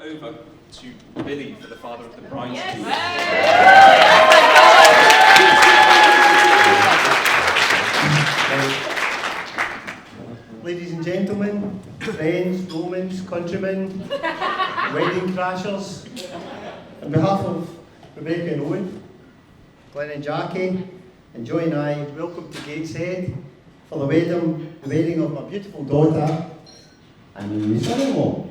over to Billy for the father of the bride. Ladies and gentlemen, friends, Romans, countrymen, wedding crashers, on behalf of Rebecca and Owen, Glenn and Jackie, and Joy and I, welcome to Gateshead for the wedding of my beautiful daughter and my new son-in-law.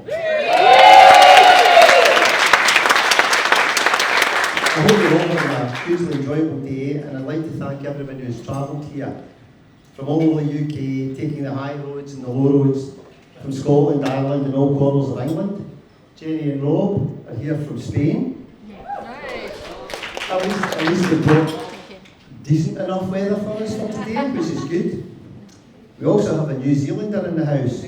I hope you're all having a hugely enjoyable day, and I'd like to thank everyone who's travelled here from all over the UK, taking the high roads and the low roads, from Scotland, Ireland and all corners of England. Jenny and Rob are here from Spain. At least they've got decent enough weather for us for today, which is good. We also have a New Zealander in the house.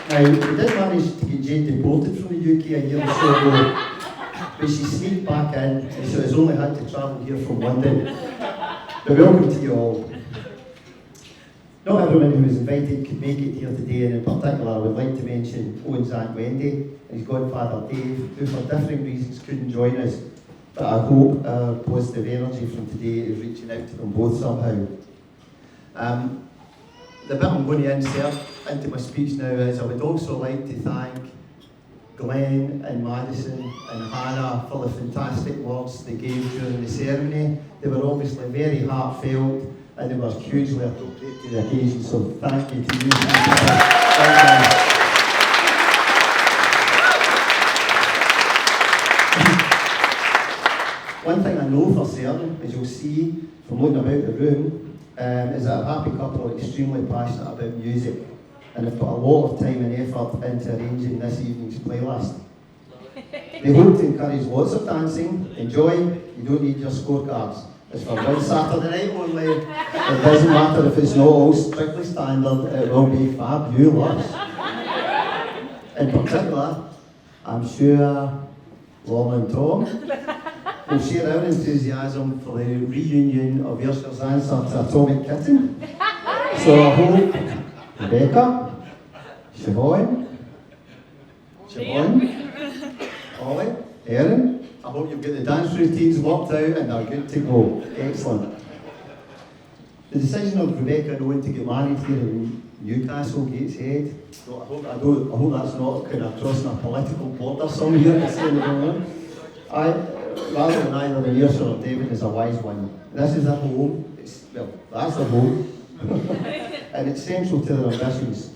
Now, we did manage to get Jane deported from the UK a year or so ago, but she sneaked back in, and so has only had to travel here from London. But welcome to you all. Not everyone who was invited could make it here today, and in particular I would like to mention Owen's Aunt Wendy and his godfather Dave, who for different reasons couldn't join us, but I hope our positive energy from today is reaching out to them both somehow. The bit I'm going to insert into my speech now is I would also like to thank Glenn and Madison and Hannah for the fantastic words they gave during the ceremony. They were obviously very heartfelt and they were hugely appropriate to the occasion, so thank you to you. One thing I know for certain, as you'll see from looking about the room, is that a happy couple are extremely passionate about music and have put a lot of time and effort into arranging this evening's playlist. They hope to encourage lots of dancing. Enjoy, you don't need your scorecards. It's for one Saturday night only. It doesn't matter if it's not all strictly standard, it will be fabulous. In particular, I'm sure Lorna and Tom will share our enthusiasm for the reunion of Ayrshires' answer to Atomic Kitten. So I hope Rebecca, Siobhan, Ollie, Erin, I hope you've got the dance routines worked out and are good to go. Excellent. The decision of Rebecca and Owen to get married here in Newcastle, Gateshead, so I hope that's not kind of crossing a political border somewhere. Rather than either the Ayrshire or Devon is a wise one. This is a home, that's a home, and it's central to their ambitions.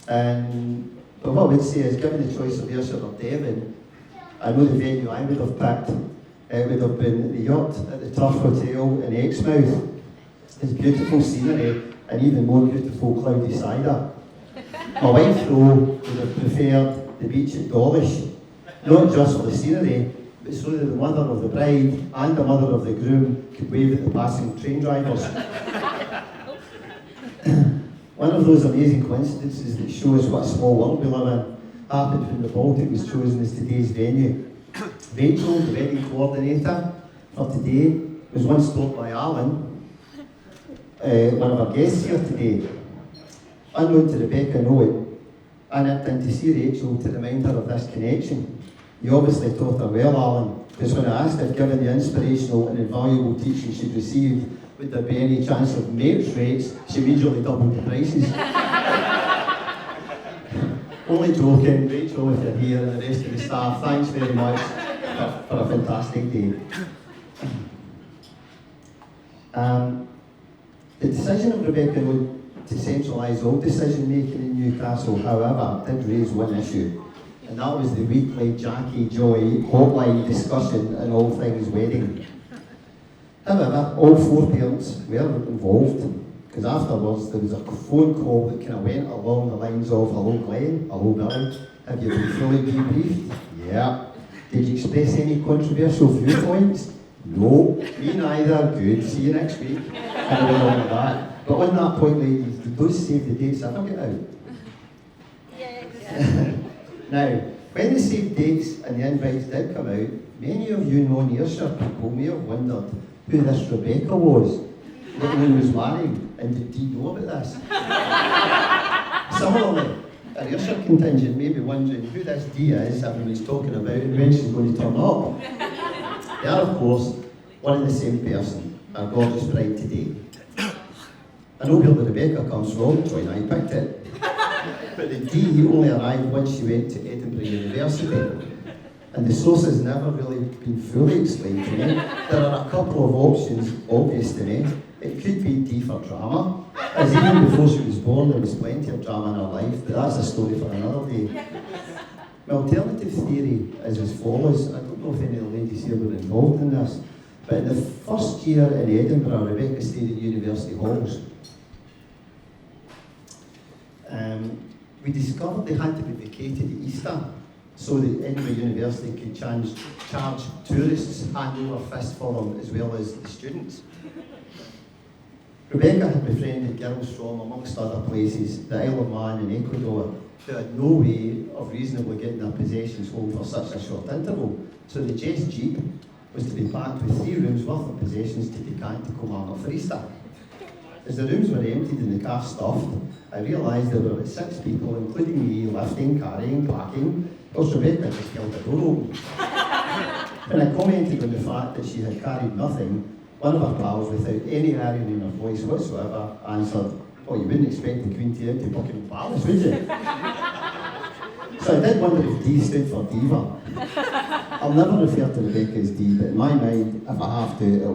But what I would say is, given the choice of Ayrshire or Devon, I know the venue I would have picked, it would have been the yacht at the Turf Hotel in Exmouth. It's beautiful scenery and even more beautiful cloudy cider. My wife though would have preferred the beach at Dawlish, not just for the scenery, but so that the mother of the bride and the mother of the groom could wave at the passing train drivers. One of those amazing coincidences that shows what a small world we live in happened when the Baltic was chosen as today's venue. Rachel, the wedding coordinator for today, was once told by Alan, one of our guests here today, unknown to Rebecca and Owen, I nipped in to see Rachel to remind her of this connection. You obviously taught her well, Alan, because when I asked her, given the inspirational and invaluable teaching she'd received, would there be any chance of mates rates, she immediately doubled the prices. Only joking, Rachel, if you're here, and the rest of the staff, thanks very much for a fantastic day. The decision of Rebecca to centralise all decision making in Newcastle, however, did raise one issue. And that was the weekly Jackie Joy hotline discussion on all things wedding. However, all four parents were involved, because afterwards there was a phone call that kind of went along the lines of, hello Glenn, hello Billy, have you been fully debriefed? Yeah. Did you express any controversial viewpoints? No, me neither, good, see you next week. And I went on with that. But on that point, ladies, did those save the dates ever get out? Yes. Now, when the saved dates and the invites did come out, many of you non-Ayrshire people may have wondered who this Rebecca was that Owen was marrying, and did you know about this? Similarly, Our Ayrshire contingent may be wondering who this Dee is everybody's talking about and when she's going to turn up. They are, of course, one and the same person, our gorgeous bride today. I know where the Rebecca comes from, Joy and I picked it. But the Dee only arrived once she went to Edinburgh University. And the source has never really been fully explained to me. There are a couple of options obvious to me. It could be Dee for drama, as even before she was born there was plenty of drama in her life, but that's a story for another day. My alternative theory is as follows. I don't know if any of the ladies here were involved in this, but in the first year in Edinburgh, Rebecca stayed in university halls. We discovered they had to be vacated at Easter so that Edinburgh University could charge tourists hand over fist for them as well as the students. Rebecca had befriended girls from, amongst other places, the Isle of Man and Ecuador, who had no way of reasonably getting their possessions home for such a short interval. So the Jess Jeep was to be packed with 3 rooms worth of possessions to decant to Kilmarnock for Easter. As the rooms were emptied and the car stuffed, I realised there were about 6 people, including me, lifting, carrying, packing, whilst Rebecca just held the door open. When I commented on the fact that she had carried nothing, one of her pals, without any irony in her voice whatsoever, answered, "Oh, you wouldn't expect the Queen to empty Buckingham Palace, would you?" So I did wonder if D stood for diva. I'll never refer to Rebecca as D, but in my mind, if I have to, it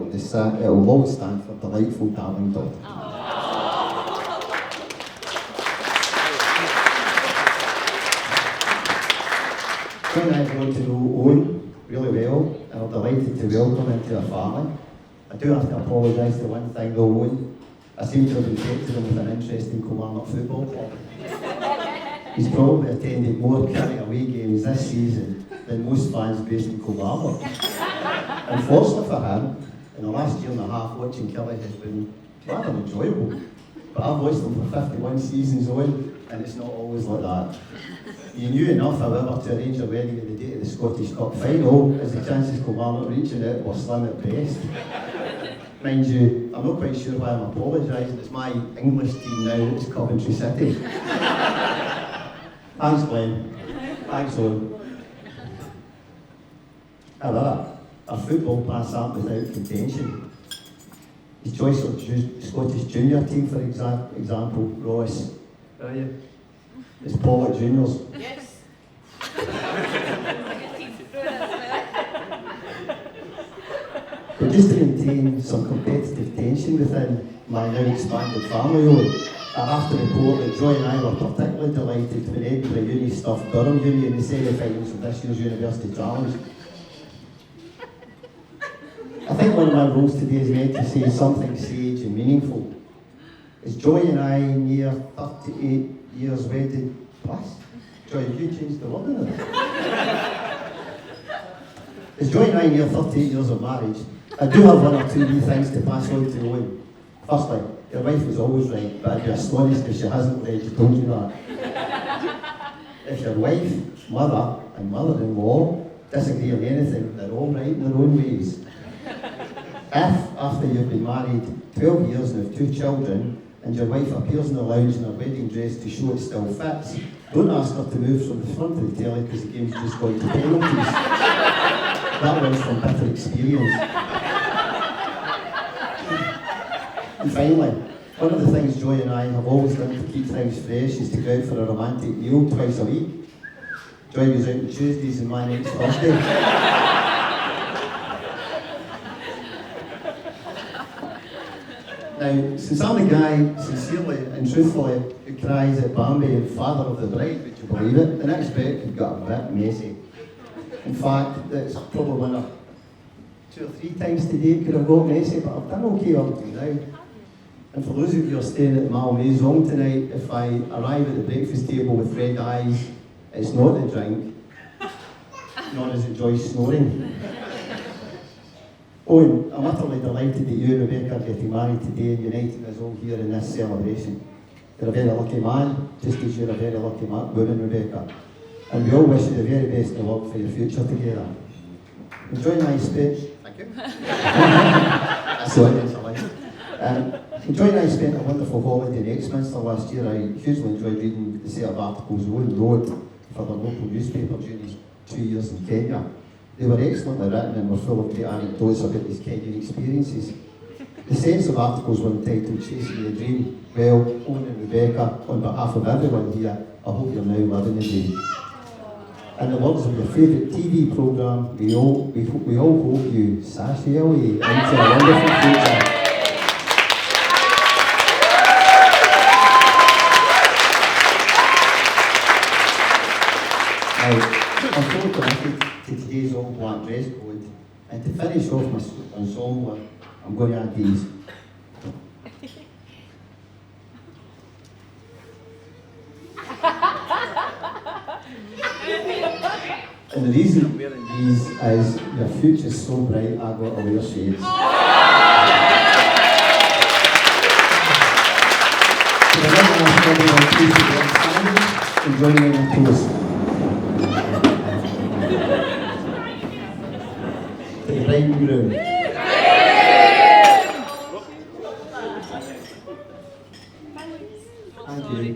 will always stand for delightful, darling daughter. Joy and I have got to know Owen really well, and are delighted to welcome him to our family. I do have to apologise for one thing though, Owen. I seem to have infected him with an interest in Kilmarnock Football Club. He's probably attended more Kerry away games this season than most fans based in Kilmarnock. Unfortunately for him, in the last year and a half, watching Kerry has been rather enjoyable. But I've watched them for 51 seasons, Owen, and it's not always like that. You knew enough, however, to arrange a wedding on the day of the Scottish Cup final, as the chances Kilmarnock reaching it were slim at best. Mind you, I'm not quite sure why I'm apologising. It's my English team now, it's Coventry City. Thanks, Glenn. Thanks, Owen. However, our football past aren't without contention. His choice of Scottish junior team, for example, Ross. Are you? It's Pollock Juniors. Yes. But just to maintain some competitive tension within my now expanded family, I have to report that Joy and I were particularly delighted when Edinburgh Uni stuffed Durham Uni in the semi-finals of this year's University Challenge. I think one of my roles today is meant to say something sage and meaningful. Is Joy and I near 38 years wedded plus? Joy, have you changed the word in it? Is Joy and I near 38 years of marriage? I do have one or two wee things to pass on to Owen. Firstly, your wife was always right, but I'd be astonished if she hasn't already told you that. If your wife, mother, and mother-in-law disagree on anything, they're all right in their own ways. If, after you've been married 12 years and have 2 children, and your wife appears in the lounge in her wedding dress to show it still fits, don't ask her to move from the front of the telly because the game's just gone to penalties. That one's from bitter experience. And finally, one of the things Joy and I have always done to keep things fresh is to go out for a romantic meal twice a week. Joy goes out on Tuesdays and my next Thursday. Now, since I'm the guy, sincerely and truthfully, who cries at Bambi and father of the bride, would you believe it? The next bit could get a bit messy. In fact, it's probably one of 2 or 3 times today it could have got messy, but I've done okay up to now. And for those of you who are staying at the Malmaison tonight, if I arrive at the breakfast table with red eyes, it's not the drink, nor is it Joyce snoring. Owen, I'm utterly delighted that you and Rebecca are getting married today and uniting us all here in this celebration. You're a very lucky man, just as you're a very lucky woman, Rebecca. And we all wish you the very best of luck for your future together. Enjoy my speech. Thank you. That's the audience I like. Joy and I spent a wonderful holiday in Exminster last year. I hugely enjoyed reading the set of articles Owen wrote for the local newspaper during his 2 years in Kenya. They were excellently written and were full of great anecdotes about his Kenyan experiences. The sense of articles were entitled Chasing the Dream. Well, Owen and Rebecca, on behalf of everyone here, I hope you're now living the dream. In the words of your favourite TV programme, we all hope you sashay away into a wonderful future. I'm fully committed to today's all black dress code, and to finish off my ensemble, I'm going to add these. And the reason these is your future's so bright, I've got to wear shades. So I'm going to ask everyone please to get standing and join me in a toast. To the bride and groom. Thank you.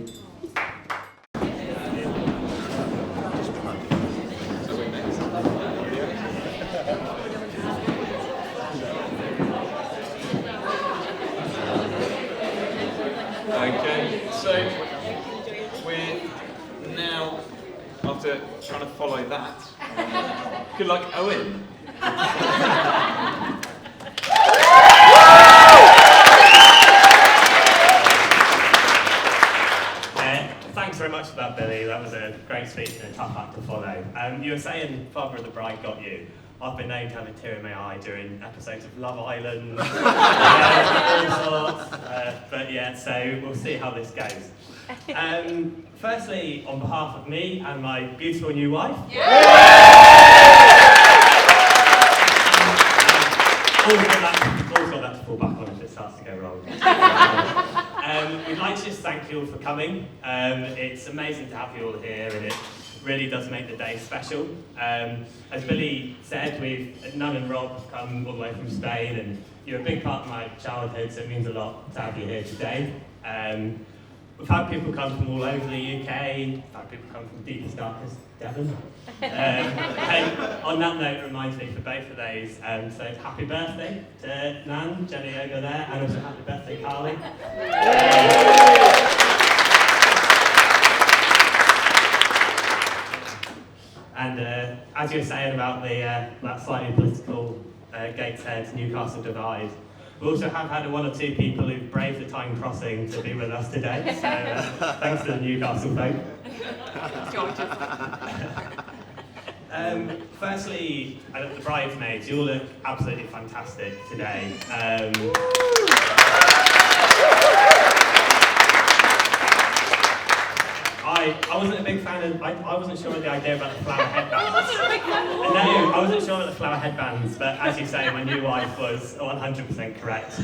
Okay, so we're now, after trying to follow that, good luck, Owen. Thanks very much for that, Billy. That was a great speech and a tough act to follow. You were saying Father of the Bride got you. I've been known to have a tear in my eye during episodes of Love Island, all sorts. But yeah, so we'll see how this goes. Firstly, on behalf of me and my beautiful new wife, always got that to fall back on if it starts to go wrong. We'd like to just thank you all for coming. It's amazing to have you all here, and it really does make the day special. As Billy said, Nan and Rob come all the way from Spain, and you're a big part of my childhood, so it means a lot to have you here today. We've had people come from all over the UK, we've had people come from deepest, darkest Devon. And on that note, it reminds me for both of those, so it's happy birthday to Nan, Jenny over there, and also happy birthday, Carly. And as you were saying about the that slightly political Gateshead Newcastle divide, we also have had one or two people who've braved the time crossing to be with us today. So thanks to the Newcastle folk. Firstly, the bridesmaids, you all look absolutely fantastic today. I wasn't a big fan of, I wasn't sure of the idea about the flower headbands. No, I wasn't sure about the flower headbands, but as you say, my new wife was 100% correct.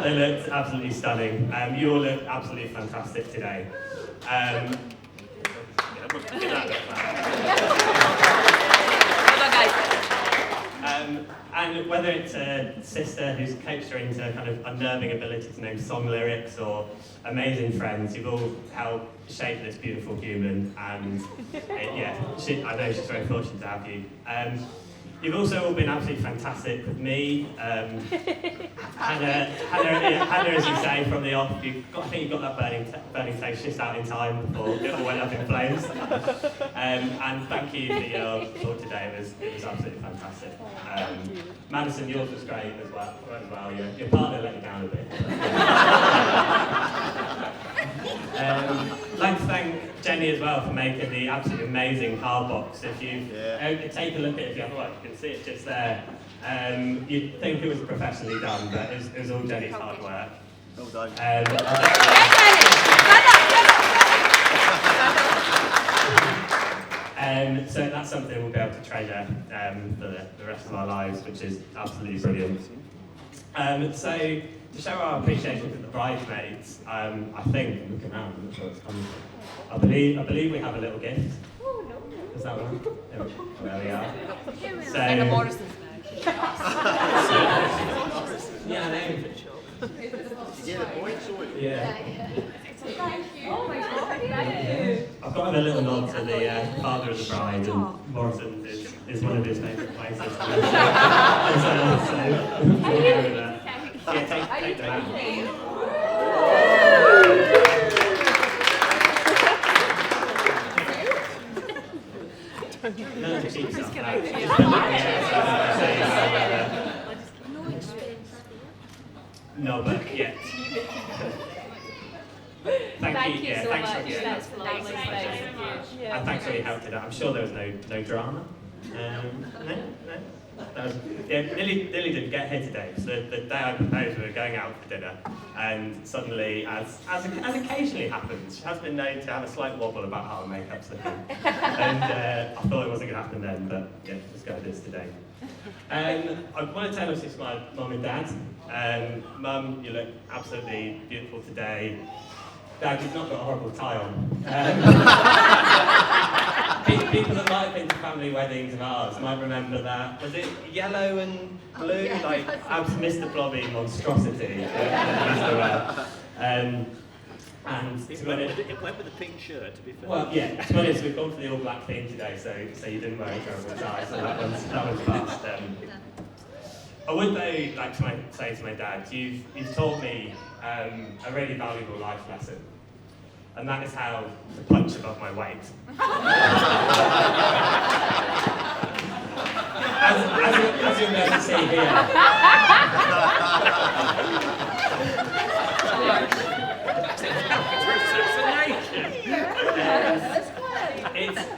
They looked absolutely stunning. You all look absolutely fantastic today. And whether it's a sister who's coached her into kind of unnerving ability to know song lyrics, or amazing friends, you've all helped shape this beautiful human, and I know she's very fortunate to have you. You've also all been absolutely fantastic with me. Hannah, as you say, from the off, I think you got that burning toast just out in time before it all went up in flames. And thank you for your talk today. It was absolutely fantastic. Madison, yours was great as well. Your partner let you down a bit. I'd like to thank Jenny as well for making the absolutely amazing card box. If you take a look at it, if you can see it just there. You'd think it was professionally done, but it was all Jenny's hard work. Well done. So that's something we'll be able to treasure for the rest of our lives, which is absolutely brilliant. So to show our appreciation for the bridesmaids, I think, looking around, I'm not sure it's coming. I believe we have a little gift. Is that one? There we are. So, Morrison's now. yeah, I know. Yeah. Thank you. Oh my God, thank you. I've got to have a little nod to the father of the bride, and Morrison's is one of his favourite places. So we'll go with that. Yeah, take that. No, the cheap stuff. No, but yeah. Thank you so thanks much. for, yeah, That's lovely. Thank you. and thanks for your help today. I'm sure there was no drama. No. Lily didn't get here today. So the day I proposed, we were going out for dinner, and suddenly, as occasionally happens, she has been known to have a slight wobble about how her makeup's looking. And I thought it wasn't going to happen then, but yeah, let's go with this today. I want to tell us this to my mum and dad. Mum, you look absolutely beautiful today. Dad, you've not got a horrible tie on. People that might have been to family weddings of ours might remember that. Was it yellow and blue? Like, Mr. Blobby monstrosity. And to be honest, it went with a pink shirt, to be fair. well, yeah, to be honest, we've gone for the all black theme today, so you didn't wear a terrible tie, so that one's fast. I would though like to say to my dad, you've taught me a really valuable life lesson, and that is how to punch above my weight. As you'll never see here.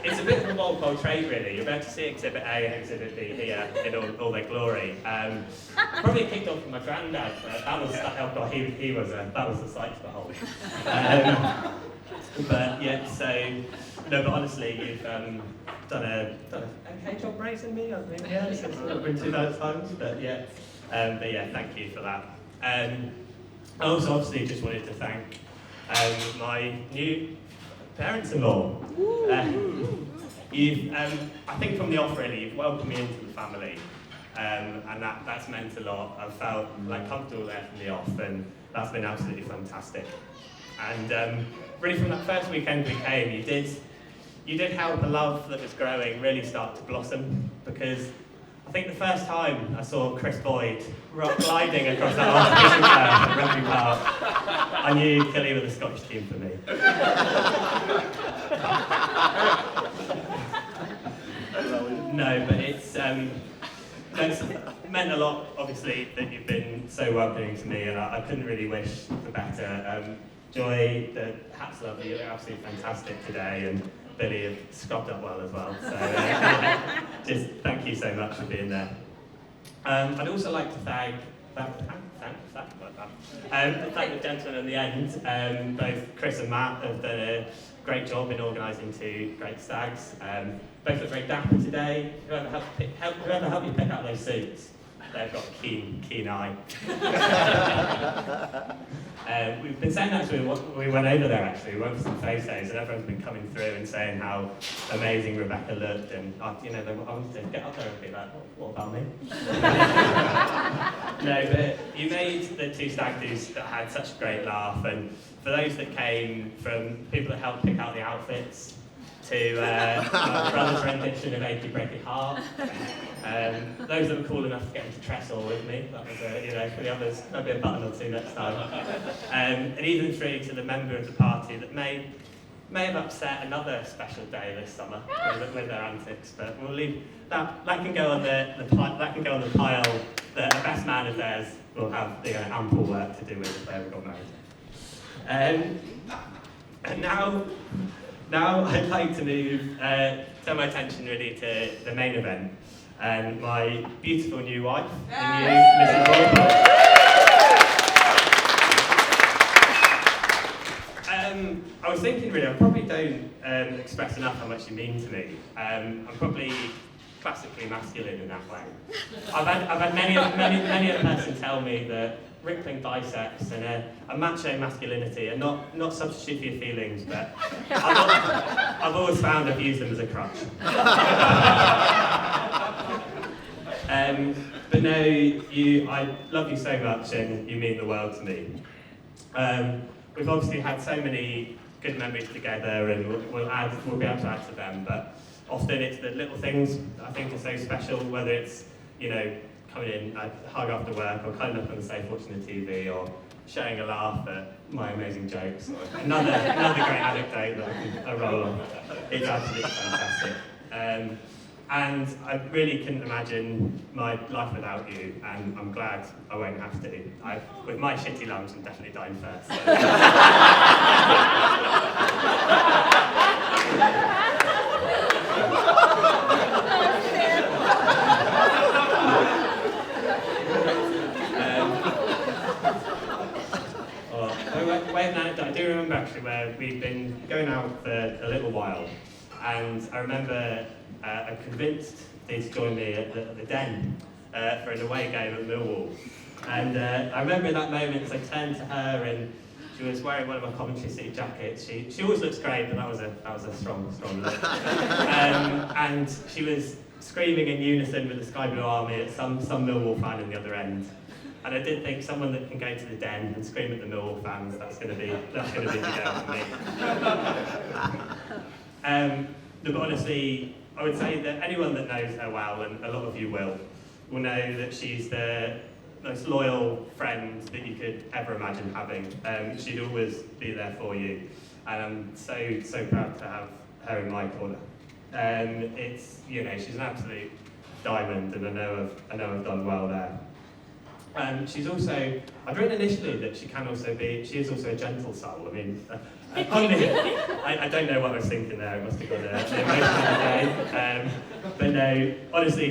It's a bit of a Walpole trade, really. You're about to see Exhibit A and Exhibit B here in all their glory. Probably kicked off from my granddad. That was the sight to behold. But yeah, but honestly, you've done a okay job raising me. I think it's been 2,000 times, but yeah, thank you for that. I also obviously just wanted to thank my new parents-in-law. I think from the off really, you've welcomed me into the family, and that's meant a lot. I've felt like comfortable there from the off, and that's been absolutely fantastic. And really from that first weekend we came, you did help a love that was growing really start to blossom, because I think the first time I saw Chris Boyd rock gliding across that artificial turf at Rugby Park, I knew Killy was a Scottish team for me. No, but it's meant a lot, obviously, that you've been so welcoming to me, and I couldn't really wish for better. Joy, the hat's lovely, you look absolutely fantastic today, and Billy have scrubbed up well as well. So just thank you so much for being there. I'd also like to thank the gentlemen in the end. Both Chris and Matt have done a great job in organising two great stags. Both look very dapper today. Whoever helped you pick out those suits, they've got a keen eye. We've been saying that we went over there actually, we went for some face days, and everyone's been coming through and saying how amazing Rebecca looked, and I wanted to get up there and be like, what about me? No, but you made the two stag do's that had such a great laugh, and for those that came, from people that helped pick out the outfits, to my brother's rendition of Achy Breaky Heart. Those that were cool enough to get into Trestle with me, that was, for the others, there'll be a button or two next time. And even through to the member of the party that may have upset another special day this summer with their antics, but we'll leave that can go on the pile that a best man of theirs will have ample work to do with if they ever got married. And now I'd like to move, turn my attention really to the main event, and my beautiful new wife, the new Mrs. Walpole. I was thinking really, I probably don't express enough how much you mean to me. I'm probably classically masculine in that way. I've had many a person tell me that rippling biceps and a macho masculinity are not substitute for your feelings, but I've always found I've used them as a crutch. But no, I love you so much, and you mean the world to me. We've obviously had so many good memories together, and we'll be able to add to them, but often it's the little things that I think are so special, whether it's, you know, coming in hug after work, or coming up on the sofa watching the TV, or sharing a laugh at my amazing jokes. Another great anecdote that I roll on. It's absolutely fantastic. And I really couldn't imagine my life without you, and I'm glad I won't have to. With my shitty lungs, I'm definitely dying first. So. Way of an anecdote, I do remember actually where we'd been going out for a little while, and I remember I convinced Dee to join me at the Den for an away game at Millwall. And I remember in that moment as I turned to her, and she was wearing one of my Coventry City jackets. She always looks great, but that was a strong look. And she was screaming in unison with the Sky Blue Army at some Millwall fan in the other end. And I did think someone that can go to the Den and scream at the Millwall fans, that's going to be the girl for me. But honestly, I would say that anyone that knows her well, and a lot of you will know that she's the most loyal friend that you could ever imagine having. She'd always be there for you, and I'm so proud to have her in my corner. It's, you know, she's an absolute diamond, and I know I've done well there. She's also, I'd written initially that she is also a gentle soul. I mean, I don't know what I was thinking there, it must have got an emotional day. But no, honestly,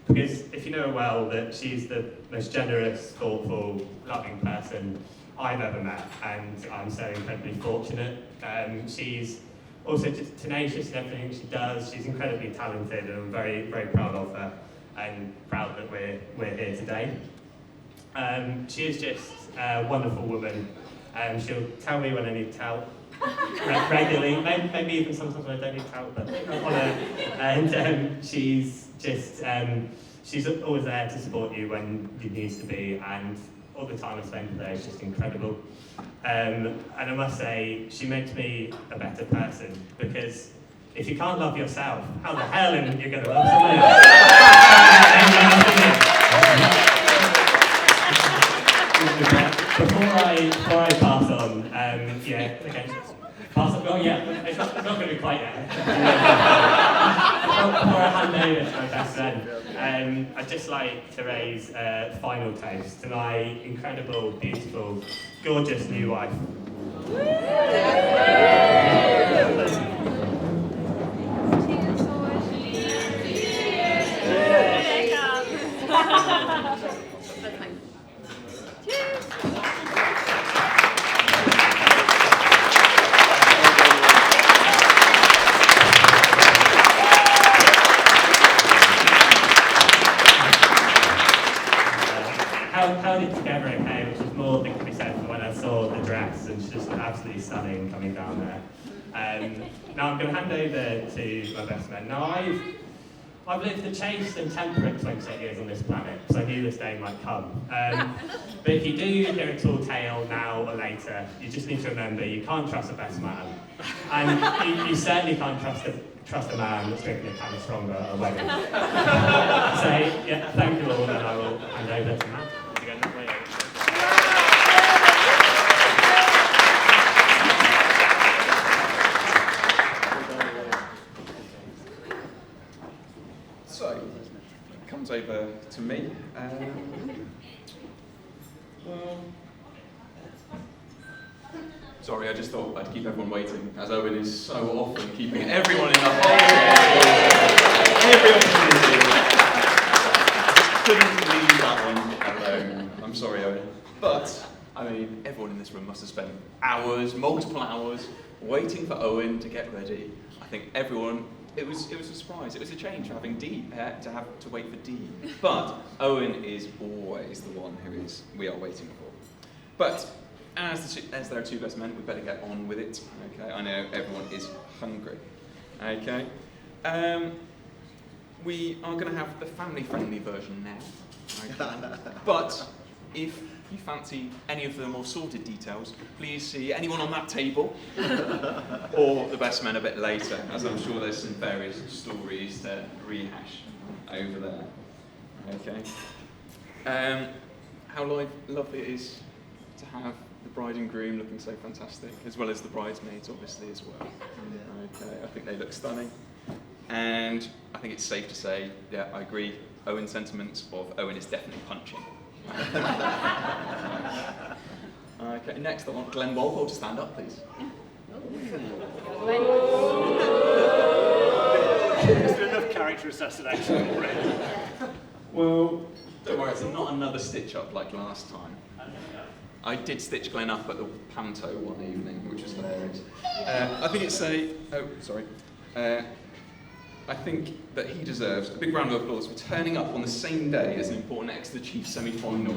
because if you know her well, that she's the most generous, thoughtful, loving person I've ever met, and I'm so incredibly fortunate. She's also just tenacious in everything she does. She's incredibly talented, and I'm very, very proud of her, and proud that we're here today. She is just a wonderful woman. She'll tell me when I need help regularly, maybe even sometimes when I don't need help. But and she's always there to support you when you need to be, and all the time I spend with her is just incredible. And I must say, she makes me a better person, because if you can't love yourself, how the hell are you going to love someone else? Before I pass on, pass on. Oh yeah, it's not going to be quite yet. Before I hand over to my best friend, I'd just like to raise a final toast to my incredible, beautiful, gorgeous new wife. Held it together okay, which is more than can be said for when I saw the dress, and she's just absolutely stunning coming down there. Now I'm going to hand over to my best man. Now I've lived a chaste and temperate 28 years on this planet, so I knew this day might come. But if you do hear a tall tale now or later, you just need to remember you can't trust a best man, and you certainly can't trust a man that's drinking a can of Stronger at a wedding. So yeah, thank you all, and I will hand over to Matt. Again, that way. So, it comes over to me. Well, sorry, I just thought I'd keep everyone waiting, as Owen is so often keeping everyone in the whole every opportunity. Couldn't leave that one alone. I'm sorry, Owen. But, I mean, everyone in this room must have spent hours, multiple hours, waiting for Owen to get ready. I think everyone, it was a surprise. It was a change having Dee, to have to wait for Dee. But Owen is always the one we are waiting for. But as there are two best men, we better get on with it. Okay, I know everyone is hungry. Okay, we are going to have the family-friendly version now. Okay? But if if you fancy any of the more sordid details, please see anyone on that table or the best men a bit later, as I'm sure there's some various stories to rehash over there. Okay. How lovely it is to have the bride and groom looking so fantastic, as well as the bridesmaids, obviously, as well. Okay, I think they look stunning. And I think it's safe to say, yeah, I agree, Owen's sentiments of Owen is definitely punching. Okay, next I want Glenn Walpole to stand up, please. Is there enough character assassination already? Well, don't worry, it's not another stitch up like last time. I did stitch Glenn up at the Panto one evening, which was hilarious. I think it's I think that he deserves a big round of applause for turning up on the same day as an important Exeter Chiefs semi-final.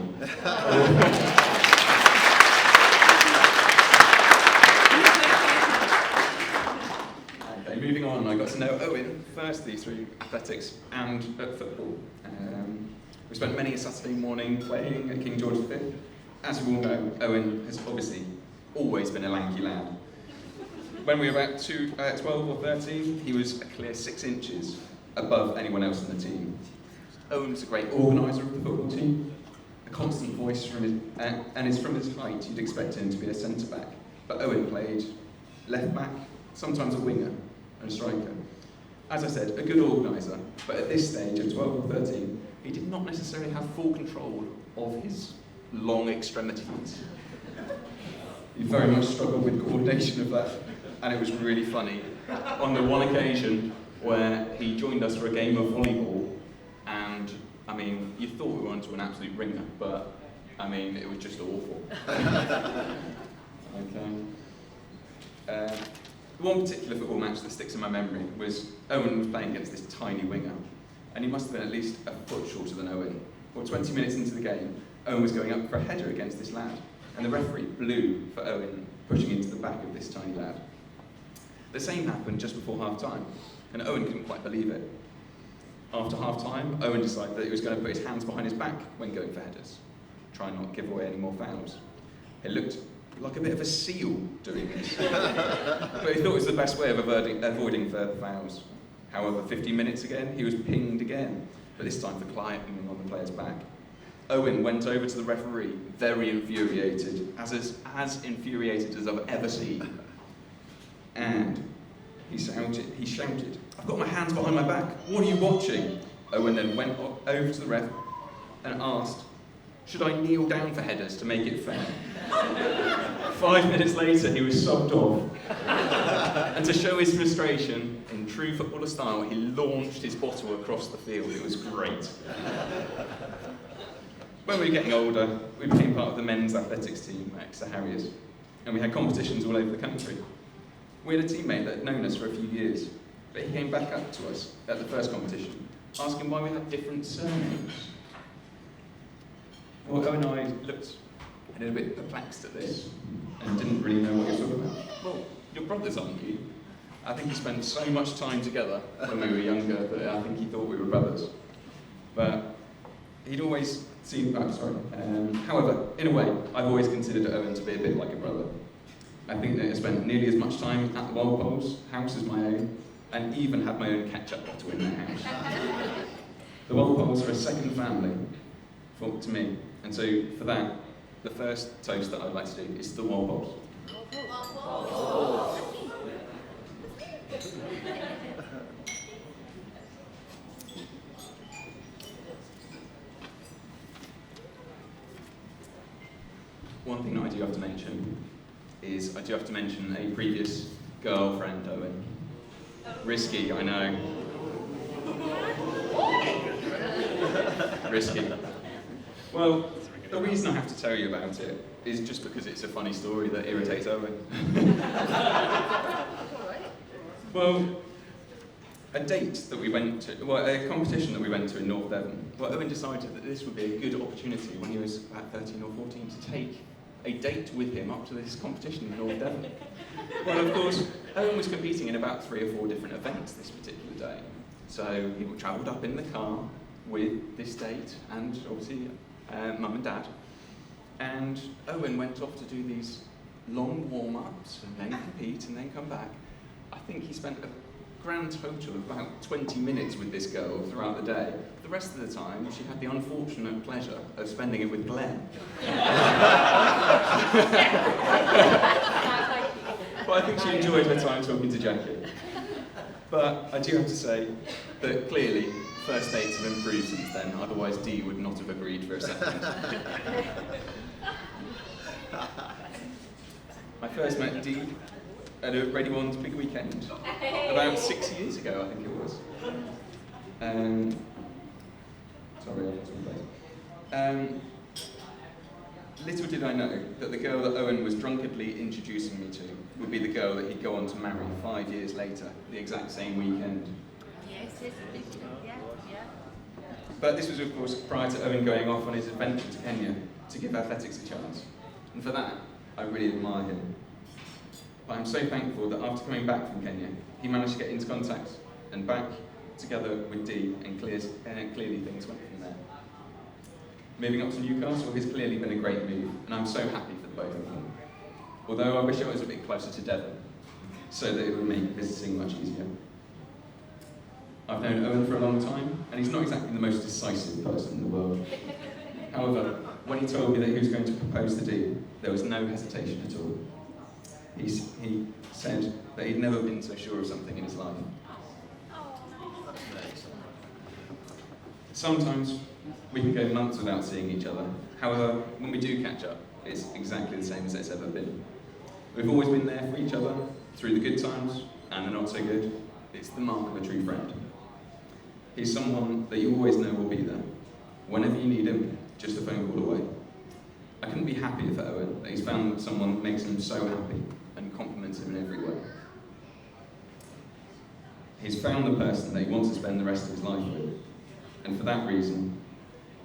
Okay, moving on, I got to know Owen firstly through athletics and at football. We spent many a Saturday morning playing at King George V. As you all know, Owen has obviously always been a lanky lad. When we were about 12 or 13, he was a clear 6 inches above anyone else in the team. Owen was a great organiser of the football team, a constant voice from his, and is from his height you'd expect him to be a centre-back. But Owen played left-back, sometimes a winger, and a striker. As I said, a good organiser, but at this stage of 12 or 13, he did not necessarily have full control of his long extremities. He very much struggled with coordination of that, and it was really funny. On the one occasion where he joined us for a game of volleyball, and I mean, you thought we were onto an absolute ringer, but I mean, it was just awful. Okay. One particular football match that sticks in my memory was Owen was playing against this tiny winger, and he must have been at least a foot shorter than Owen. Well, 20 minutes into the game, Owen was going up for a header against this lad, and the referee blew for Owen pushing into the back of this tiny lad. The same happened just before half-time, and Owen couldn't quite believe it. After half-time, Owen decided that he was going to put his hands behind his back when going for headers, try not to give away any more fouls. It looked like a bit of a seal doing this, but he thought it was the best way of avoiding further fouls. However, 15 minutes again, he was pinged again, but this time for climbing on the player's back. Owen went over to the referee, very infuriated, as infuriated as I've ever seen. And he shouted, "I've got my hands behind my back, what are you watching?" Owen then went over to the ref and asked, "Should I kneel down for headers to make it fair?" 5 minutes later, he was subbed off. And to show his frustration, in true footballer style, he launched his bottle across the field. It was great. When we were getting older, we became part of the men's athletics team at Exeter Harriers, and we had competitions all over the country. We had a teammate that had known us for a few years, but he came back up to us at the first competition, asking why we had different surnames. Well, Owen and I looked a little bit perplexed at this, and didn't really know what he was talking about. Well, you're brothers, aren't you? I think he spent so much time together when we were younger that I think he thought we were brothers. But he'd always seen, however, in a way, I've always considered Owen to be a bit like a brother. I think that I spent nearly as much time at the Walpole's house as my own, and even had my own ketchup bottle in their house. The Walpoles are a second family to me, and so for that, the first toast that I'd like to do is to the Walpoles. One thing that I do have to mention is I do have to mention a previous girlfriend, Owen. Risky, I know. Risky. Well, the reason I have to tell you about it is just because it's a funny story that irritates Owen. Well, a competition that we went to in North Devon. Well, Owen decided that this would be a good opportunity when he was about 13 or 14 to take a date with him up to this competition in North Devon. Well, of course, Owen was competing in about 3 or 4 different events this particular day. So he travelled up in the car with this date and obviously Mum and Dad. And Owen went off to do these long warm-ups and then compete and then come back. I think he spent a grand total of about 20 minutes with this girl throughout the day. The rest of the time, she had the unfortunate pleasure of spending it with Glenn. But I think she enjoyed her time talking to Jackie. But I do have to say that clearly first dates have improved since then, otherwise Dee would not have agreed for a second. I first met Dee at a Ready One's big weekend, about 6 years ago, I think it was. Sorry, I lost my place. Little did I know that the girl that Owen was drunkenly introducing me to would be the girl that he'd go on to marry 5 years later, the exact same weekend. Yes, yeah. But this was, of course, prior to Owen going off on his adventure to Kenya to give athletics a chance. And for that, I really admire him. But I'm so thankful that after coming back from Kenya, he managed to get into contact and back together with Dee, and clearly things went from there. Moving up to Newcastle has clearly been a great move, and I'm so happy for the both of them. Although I wish I was a bit closer to Devon, so that it would make visiting much easier. I've known Owen for a long time, and he's not exactly the most decisive person in the world. However, when he told me that he was going to propose to Dee, there was no hesitation at all. He said that he'd never been so sure of something in his life. Sometimes we can go months without seeing each other. However, when we do catch up, it's exactly the same as it's ever been. We've always been there for each other, through the good times and the not so good. It's the mark of a true friend. He's someone that you always know will be there. Whenever you need him, just a phone call away. I couldn't be happier for Owen that he's found someone that makes him so happy and compliments him in every way. He's found the person that he wants to spend the rest of his life with. And for that reason,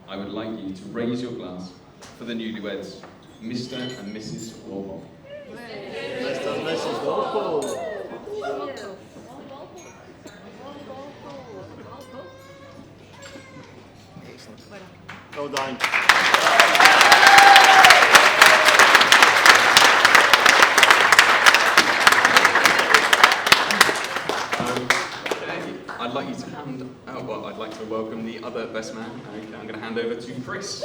I would like you to raise your glass for the newlyweds, Mr. and Mrs. Warhol. Mr. and Mrs. Walpole. Well done. I'd like to welcome the other best man. Okay, I'm going to hand over to Chris.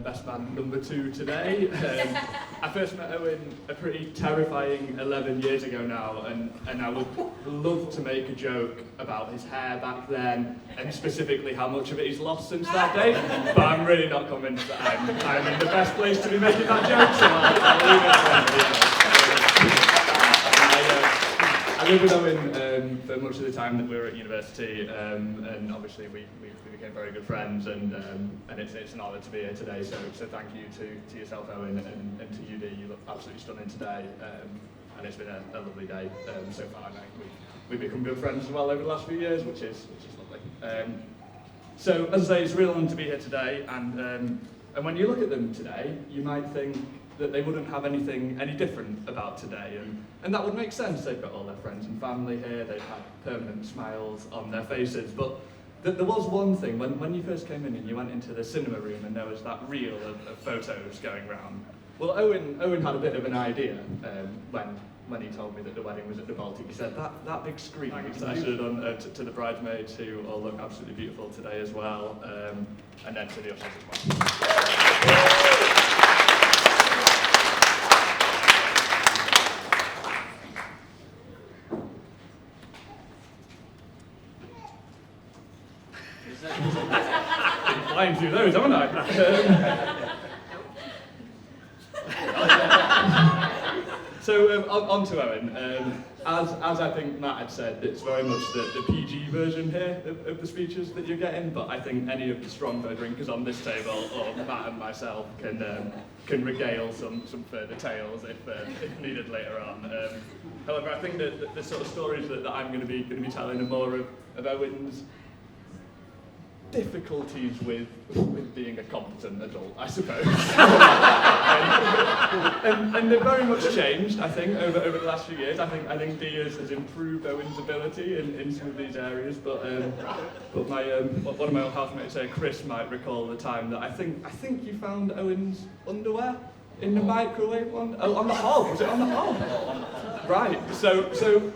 Best man number 2 today. I first met Owen a pretty terrifying 11 years ago now, and I would love to make a joke about his hair back then, and specifically how much of it he's lost since that day, but I'm really not convinced that I'm in the best place to be making that joke, so I'll leave it. I lived with Owen for much of the time that we were at university, and obviously we became very good friends, and it's an honour to be here today. So thank you to yourself, Owen, and to you, Dee. You look absolutely stunning today, and it's been a lovely day so far. And we've become good friends as well over the last few years, which is lovely. So as I say, it's a real honour to be here today, and when you look at them today, you might think that they wouldn't have anything any different about today, and that would make sense. They've got all their friends and family here, they've had permanent smiles on their faces, but there was one thing, when you first came in and you went into the cinema room and there was that reel of photos going round. Well, Owen had a bit of an idea when he told me that the wedding was at the Baltic. He said, that big screen that I should have done to the bridesmaids, who all look absolutely beautiful today as well, and then to the ushers as well. Been flying through those, haven't I? So on to Owen. As I think Matt had said, it's very much the PG version here of the speeches that you're getting, but I think any of the stronger drinkers on this table, or Matt and myself, can regale some further tales if needed later on. However, I think that the sort of stories that I'm going to be telling are more of Owen's difficulties with being a competent adult, I suppose. and they've very much changed, I think, over the last few years. I think Dee has improved Owen's ability in some of these areas, but my one of my old housemates, Chris, might recall the time that I think you found Owen's underwear in the microwave one. Oh, on the hob. Was it on the hob? Right. So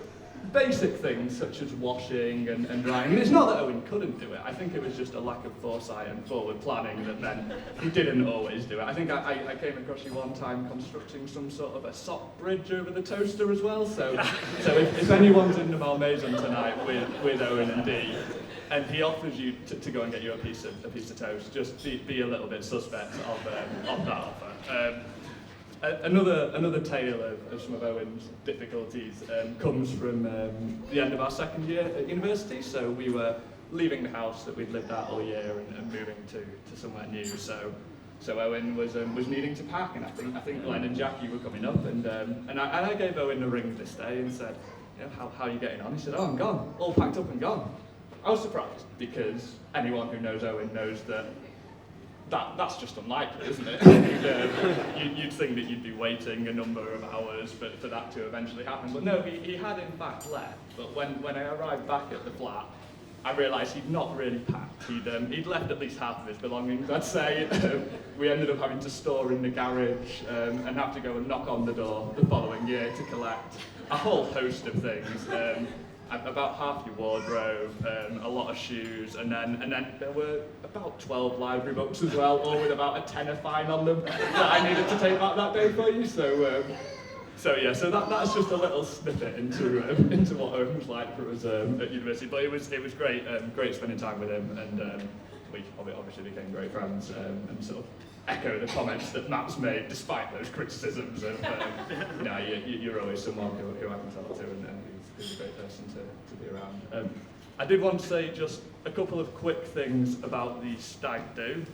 basic things such as washing and drying. And it's not that Owen couldn't do it. I think it was just a lack of foresight and forward planning that meant he didn't always do it. I think I came across you one time constructing some sort of a sock bridge over the toaster as well. So if anyone's in the Malmaison tonight with Owen and Dee, and he offers you to go and get you a piece of toast, just be a little bit suspect of that offer. Another tale of some of Owen's difficulties comes from the end of our second year at university. So we were leaving the house that we'd lived at all year and moving to somewhere new. So Owen was needing to pack, and I think Glenn and Jackie were coming up, and I gave Owen a ring this day and said, you know, how are you getting on? He said, oh, I'm gone, all packed up and gone. I was surprised, because anyone who knows Owen knows that's just unlikely, isn't it? You'd think that you'd be waiting a number of hours for that to eventually happen. But no, he had in fact left. But when I arrived back at the flat, I realised he'd not really packed. He'd left at least half of his belongings, I'd say. We ended up having to store in the garage and have to go and knock on the door the following year to collect a whole host of things. About half your wardrobe, a lot of shoes, and then there were about 12 library books as well, all with about a tenner fine on them that I needed to take back that day for you. So that's just a little snippet into what Owen was like for us at university. But it was great, great spending time with him, and we obviously became great friends and sort of echo the comments that Matt's made despite those criticisms. And you're always someone who I can talk to, and who's a great person to be around. I did want to say just a couple of quick things about the stag do.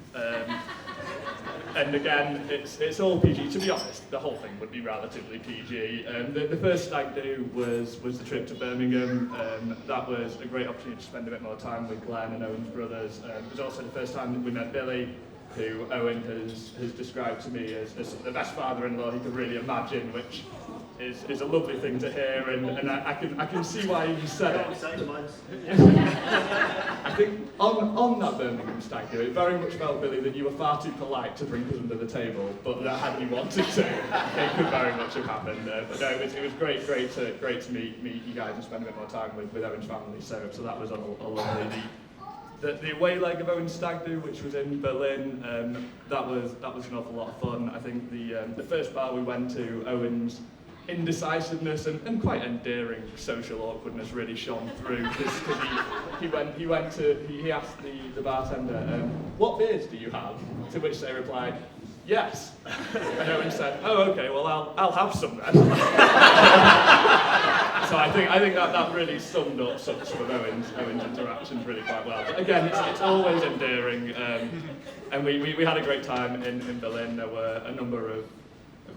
And again, it's all PG. To be honest, the whole thing would be relatively PG. The first stag do was the trip to Birmingham. That was a great opportunity to spend a bit more time with Glenn and Owen's brothers. It was also the first time that we met Billy, who Owen has described to me as the best father-in-law he could really imagine, which is a lovely thing to hear, and I can see why he said it. I think on that Birmingham stag do, it very much felt, Billy, that you were far too polite to bring us under the table, but that had you wanted to, it could very much have happened. But no, it was great to meet you guys and spend a bit more time with Owen's family. So that was all lovely. The away leg of Owen's stag do, which was in Berlin, that was an awful lot of fun. I think the first bar we went to, Owen's indecisiveness and quite endearing social awkwardness really shone through, because he asked the bartender, what beers do you have? To which they replied, yes. And Owen said, oh, okay, well I'll have some then. So I think that really summed up some of Owen's interactions really quite well. But again, it's always endearing, and we had a great time in Berlin. There were a number of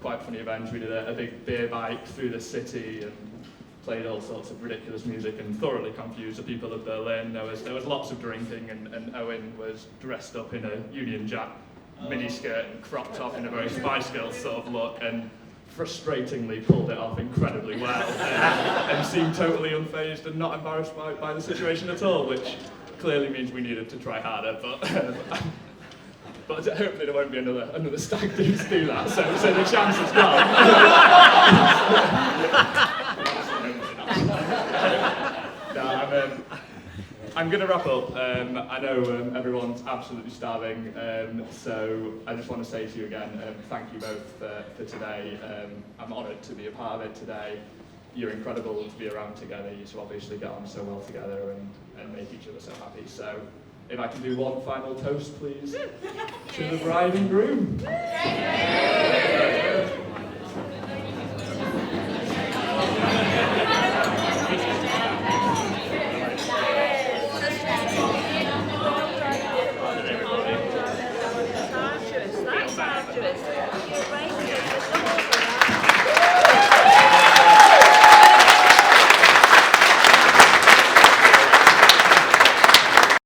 quite funny events. We did a big beer bike through the city and played all sorts of ridiculous music and thoroughly confused the people of Berlin. There was lots of drinking, and Owen was dressed up in a Union Jack miniskirt and crop top in a very Spice Girls sort of look, and frustratingly pulled it off incredibly well, and seemed totally unfazed and not embarrassed by the situation at all, which clearly means we needed to try harder. But hopefully there won't be another stag do to do that, so the chance is gone. I'm going to wrap up. I know everyone's absolutely starving, so I just want to say to you again, thank you both for today. I'm honoured to be a part of it today. You're incredible to be around together. You two obviously get on so well together and make each other so happy. So if I can do one final toast, please, to the bride and groom.